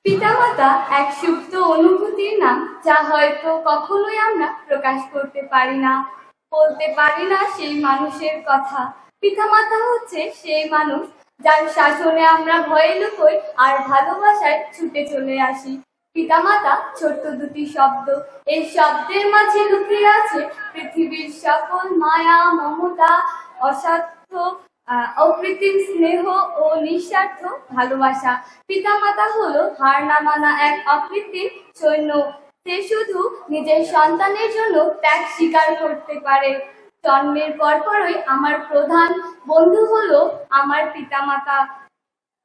পিতামাতা এক সুপ্ত অনুভূতির নাম, যা হয়তো কখনোই আমরা প্রকাশ করতে পারি না, বলতে পারি না সেই মানুষের কথা। পিতামাতা হচ্ছে সেই মানুষ যার শাসনে আমরা ভয়ে লুকোই আর ভালোবাসায় ছুটে চলে আসি। পিতামাতা ছোট্ট দুটি শব্দ, এই শব্দের মাঝে লুকিয়ে আছে পৃথিবীর সকল মায়া, মমতা, অসাধ্য, অকৃত্রিম স্নেহ ও নিঃস্বার্থ ভালোবাসা। পিতামাতা হলো হার না মানা এক অকৃত্রিম সৈন্য। সে শুধু নিজের সন্তানের জন্য ত্যাগ স্বীকার করতে পারে। জন্মের পরপরই আমার প্রধান বন্ধু হলো আমার পিতামাতা,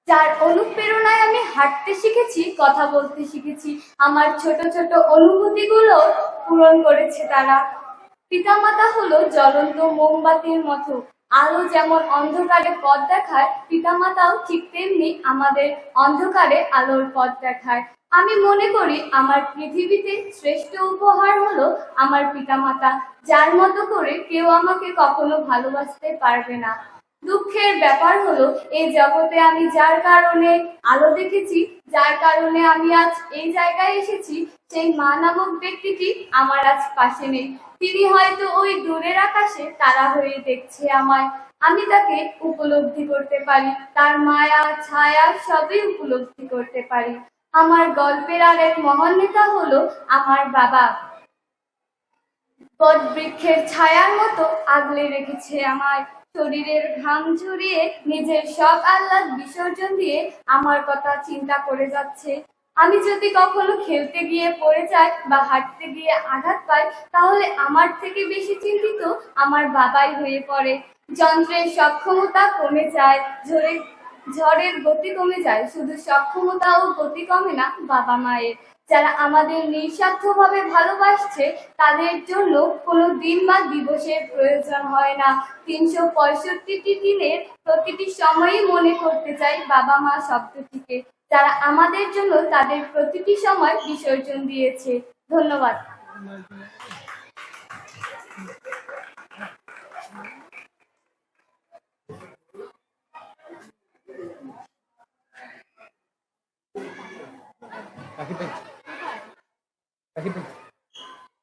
যার অনুপ্রেরণায় আমি হাঁটতে শিখেছি, কথা বলতে শিখেছি। আমার ছোট ছোট অনুভূতিগুলো পূরণ করেছে তারা। পিতামাতা হলো জ্বলন্ত মোমবাতির মতো। আলো যেমন অন্ধকারে পথ দেখায়, পিতামাতাও ঠিক তেমনি আমাদের অন্ধকারে আলোর পথ দেখায়। আমি মনে করি আমার পৃথিবীতে শ্রেষ্ঠ উপহার হলো আমার পিতামাতা, যার মতো করে কেউ আমাকে কখনো ভালোবাসতে পারবে না। দুঃখের ব্যাপার হলো এই জগতে আমি যার কারণে আলো দেখেছি, যার কারণে আমি আজ এই জায়গায় এসেছি, সেই মা নামক ব্যক্তিটি আমার আজ পাশে নেই। তিনি হয়তো ওই দূরের আকাশে তারা হয়ে দেখছে আমায়। আমি তাকে উপলব্ধি করতে পারি, তার মায়া ছায়া সবই উপলব্ধি করতে পারি। আমার গল্পের আর এক মহান নেতা হলো আমার বাবা। বট বৃক্ষের ছায়ার মতো আগলে রেখেছে আমায়। শরীরের ঘাম ঝরিয়ে নিজের সব আহ্লাদ বিসর্জন দিয়ে আমার কথা চিন্তা করে যাচ্ছে। আমি যদি কখনো খেলতে গিয়ে পড়ে যাই বা হাঁটতে গিয়ে আঘাত পাই, তাহলে আমার থেকে বেশি চিন্তিত আমার বাবাই হয়ে পড়ে। যন্ত্রের সক্ষমতা কমে যায়, ঝড়ের গতি কমে যায়, শুধু সক্ষমতা ও গতি কমে না বাবা মায়ের। যারা আমাদের নিঃস্বার্থভাবে ভালোবাসছে, তাদের জন্য কোনো দিন বা দিবসের প্রয়োজন হয় না। 365টি দিনের প্রতিটি সময়ই মনে করতে চাই বাবা মা শব্দটিকে, যারা আমাদের জন্য তাদের প্রতিটি সময় বিসর্জন দিয়েছে। ধন্যবাদ। রাকিব ভাই